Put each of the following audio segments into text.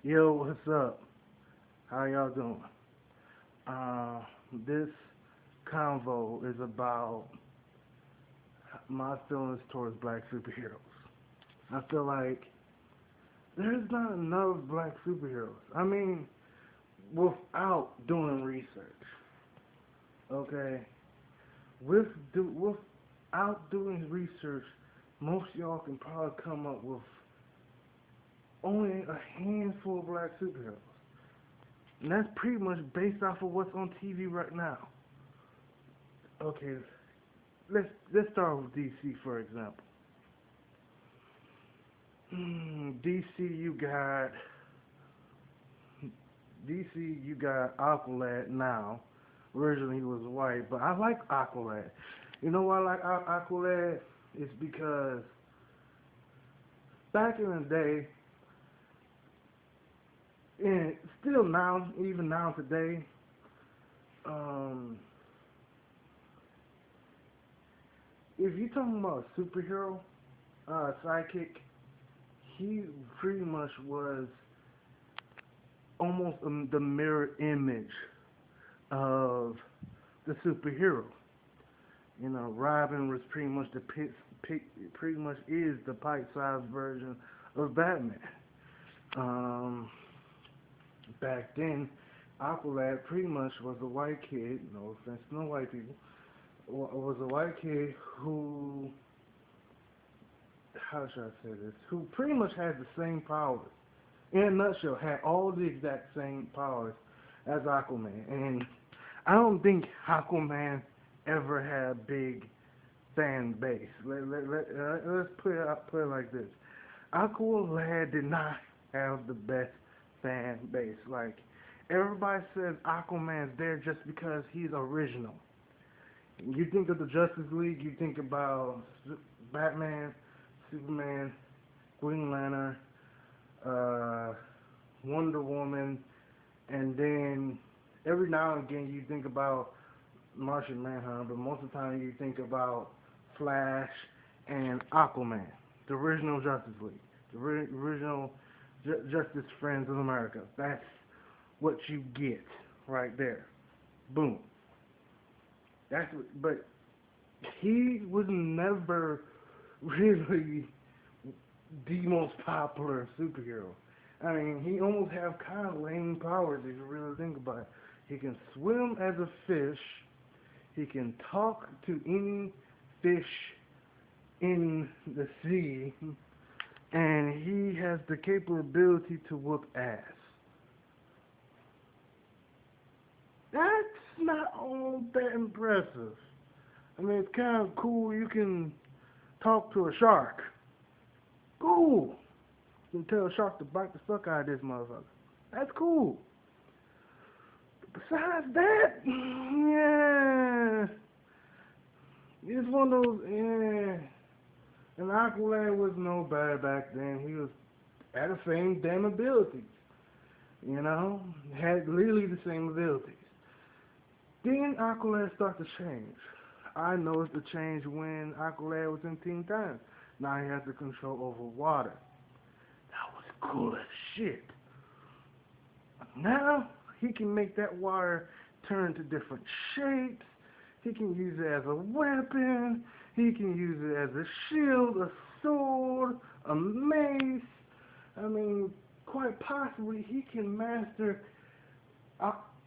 Yo, what's up? How y'all doing? Uh, this convo is about my feelings towards black superheroes. I feel like there's not enough black superheroes. I mean, without doing research, okay? Without doing research, most of y'all can probably come up with only a handful of black superheroes. And that's pretty much based off of what's on TV right now. Okay, let's start with DC for example. DC, you got Aqualad now. Originally he was white, but I like Aqualad. You know why I like Aqualad? It's because back in the day, and still now, even now today, um, if you're talking about a superhero, sidekick, he pretty much was almost the mirror image of the superhero. You know, Robin was pretty much pretty much is the pint-sized version of Batman. Um, Back then, Aqualad pretty much was a white kid. No offense to no white people. Was a white kid who, how should I say this? Who pretty much had the same powers. In a nutshell, had all the exact same powers as Aquaman. And I don't think Aquaman ever had a big fan base. Let's put it like this. Aqualad did not have the best fan base. Like, everybody says Aquaman's there just because he's original. You think of the Justice League, you think about Batman, Superman, Green Lantern, uh, Wonder Woman, and then every now and again you think about Martian Manhunter, but most of the time you think about Flash and Aquaman, the original Justice League, the original Justice Friends of America. That's what you get right there. Boom. But he was never really the most popular superhero. I mean, he almost have kind of lame powers if you really think about it. He can swim as a fish. He can talk to any fish in the sea, and he has the capability to whoop ass. That's not all that impressive. I mean, it's kind of cool. You can talk to a shark. Cool. You can tell a shark to bite the fuck out of this motherfucker. That's cool. But besides that, yeah, it's one of those, yeah. And Aqualad was no bad back then. He was had the same damn abilities. You know, had literally the same abilities. Then Aqualad started to change. I noticed the change when Aqualad was in Teen Titans. Now he has the control over water. That was cool as shit. Now he can make that water turn to different shapes. He can use it as a weapon. He can use it as a shield, a sword, a mace. I mean, quite possibly he can master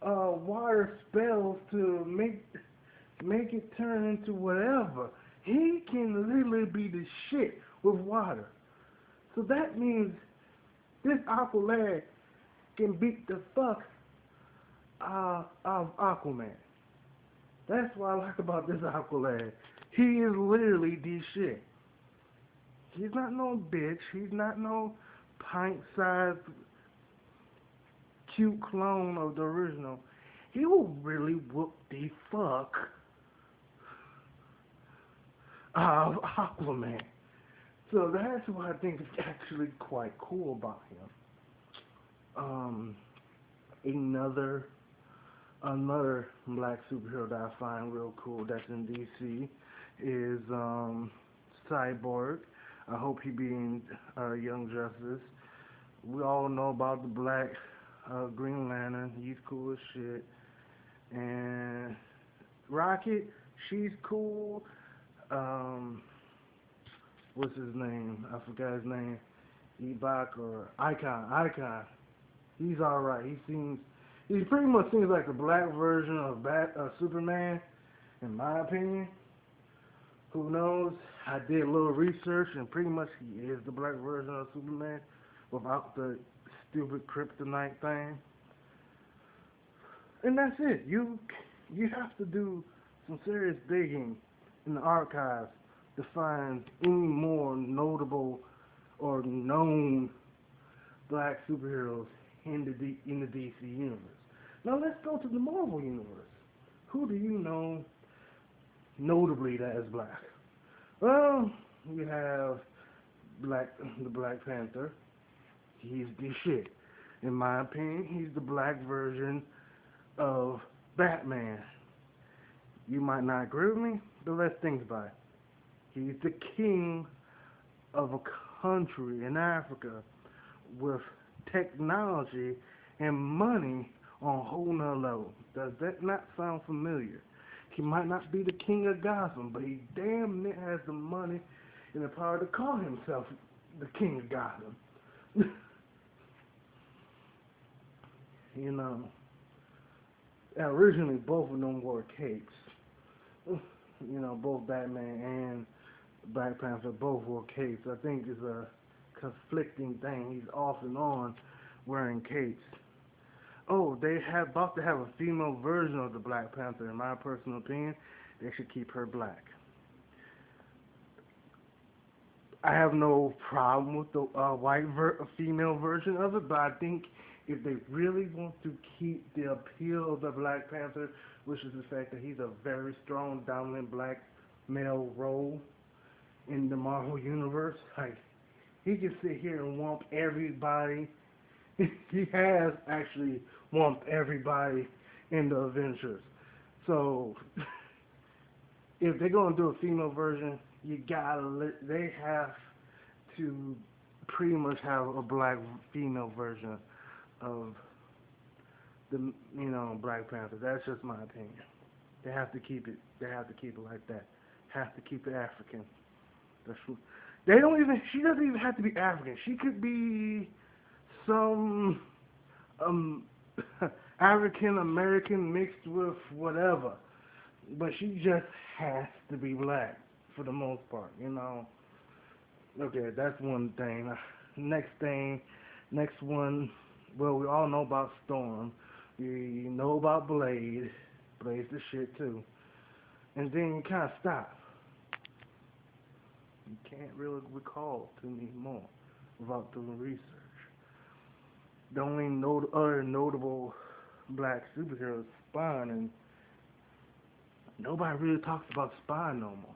water spells to make it turn into whatever. He can literally be the shit with water. So that means this Aqualad can beat the fuck out of Aquaman. That's what I like about this Aqualad. He is literally the shit. He's not no bitch. He's not no pint-sized cute clone of the original. He will really whoop the fuck of Aquaman. So that's what I think is actually quite cool about him. Um, another black superhero that I find real cool that's in DC is Cyborg. I hope he be in Young Justice We all know about the Black Green Lantern. He's cool as shit. And Rocket, she's cool. Um, what's his name? I forgot his name. Ebok or Icon. Icon. He's alright. He pretty much seems like the black version of Superman, in my opinion. Who knows? I did a little research, and pretty much he is the black version of Superman without the stupid kryptonite thing. And that's it. You have to do some serious digging in the archives to find any more notable or known black superheroes in the DC universe. Now let's go to the Marvel universe. Who do you know notably that is black? Well, you have the Black Panther. He's the shit. In my opinion, he's the black version of Batman. You might not agree with me, but let's think about it. He's the king of a country in Africa with technology and money on a whole nother level. Does that not sound familiar? He might not be the king of Gotham, but he damn near has the money and the power to call himself the king of Gotham. You know, originally both of them wore capes. You know, both Batman and Black Panther both wore capes. I think it's a conflicting thing. He's off and on wearing capes. Oh, they have about to have a female version of the Black Panther. In my personal opinion, they should keep her black. I have no problem with the female version of it, but I think if they really want to keep the appeal of the Black Panther, which is the fact that he's a very strong, dominant black male role in the Marvel universe, like he can sit here and whomp everybody. He has actually whumped everybody in the Avengers. So if they're gonna do a female version, they have to pretty much have a black female version of the Black Panther. That's just my opinion. They have to keep it. They have to keep it like that. Have to keep it African. They don't even. She doesn't even have to be African. She could be some African American mixed with whatever. But she just has to be black for the most part. Okay, that's one thing. Next one. Well, we all know about Storm. We know about Blade. Blade's the shit too. And then you kind of stop. You can't really recall too many more without doing research. The only other notable black superhero is Spawn, and nobody really talks about Spawn no more.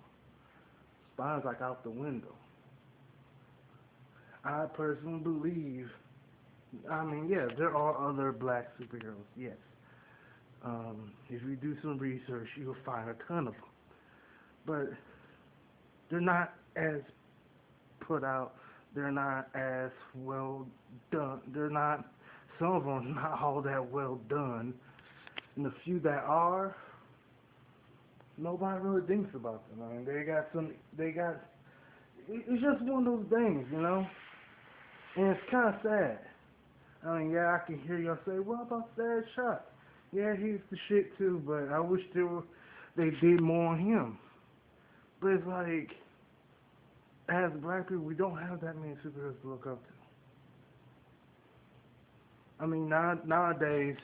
Spawn's like out the window. I personally believe, yeah, there are other black superheroes, yes. If you do some research, you'll find a ton of them. But they're not as put out, they're not as well done, some of them are not all that well done. And the few that are, nobody really thinks about them. It's just one of those things, And it's kind of sad. Yeah, I can hear y'all say, what about Sad Shot? Yeah, he's the shit too, but I wish they did more on him. But it's like, as black people, we don't have that many superheroes to look up to. Nowadays,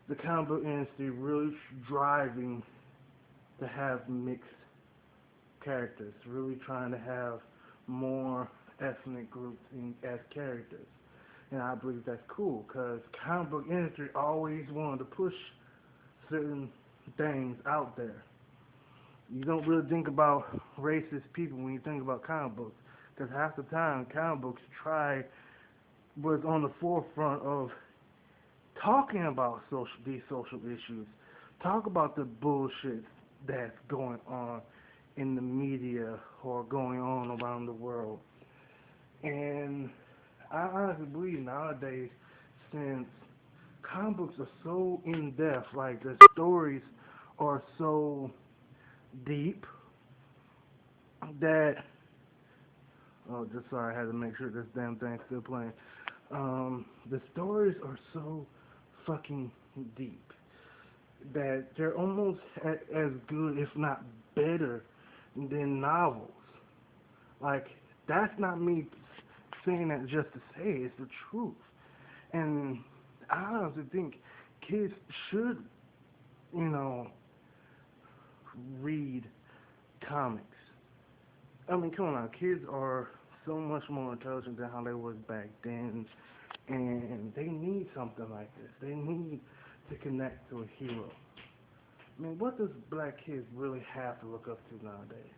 the comic book industry really driving to have mixed characters, really trying to have more ethnic groups as characters. And I believe that's cool, because comic book industry always wanted to push certain things out there. You don't really think about racist people when you think about comic books, because half the time comic books was on the forefront of talking about these social issues, talk about the bullshit that's going on in the media or going on around the world. And I honestly believe nowadays, since comic books are so in depth, like the stories are so deep that oh, just sorry, I had to make sure this damn thing's still playing. The stories are so fucking deep that they're almost as good, if not better, than novels. Like, that's not me saying that just to say it, it's the truth. And I honestly think kids should, you know, read comics. I mean, come on now, kids are so much more intelligent than how they was back then, and they need something like this. They need to connect to a hero. I mean, what does black kids really have to look up to nowadays?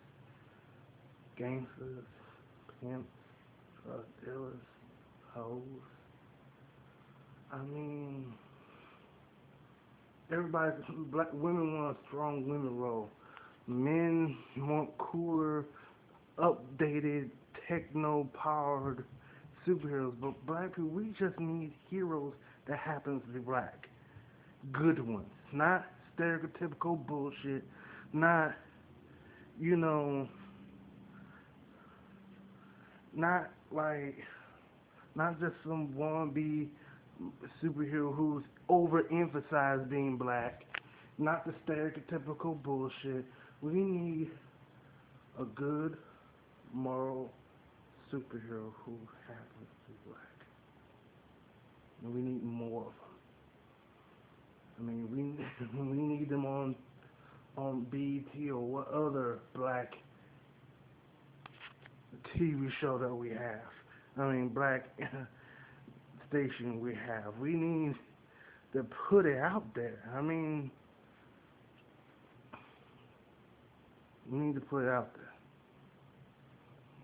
Gangsters, pimps, drug dealers, hoes. I mean, everybody, black women want a strong women role. Men want cooler, updated, techno-powered superheroes. But black people, we just need heroes that happens to be black. Good ones. Not stereotypical bullshit. Not, you know, not like, not just some wannabe superhero who's overemphasized being black. Not the stereotypical bullshit. We need a good, moral superhero who happens to be black. And we need more of them. I mean, we need them on BET or what other black TV show that we have. I mean, black station we have. We need to put it out there. I mean, we need to put it out there.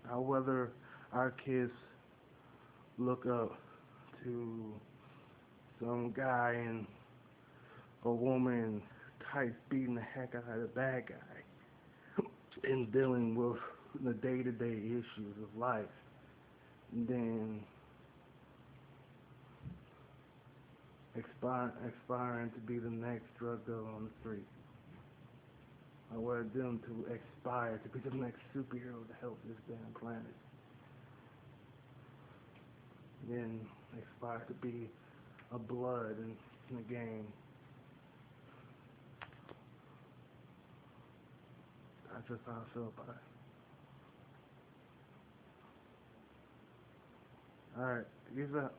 Now, whether our kids look up to some guy and a woman tights beating the heck out of the bad guy and dealing with the day-to-day issues of life, then aspiring to be the next drug dealer on the street. I want them to aspire to be the next superhero to help this damn planet. Then aspire to be a blood in the game. That's just how I feel about it. Alright, peace out.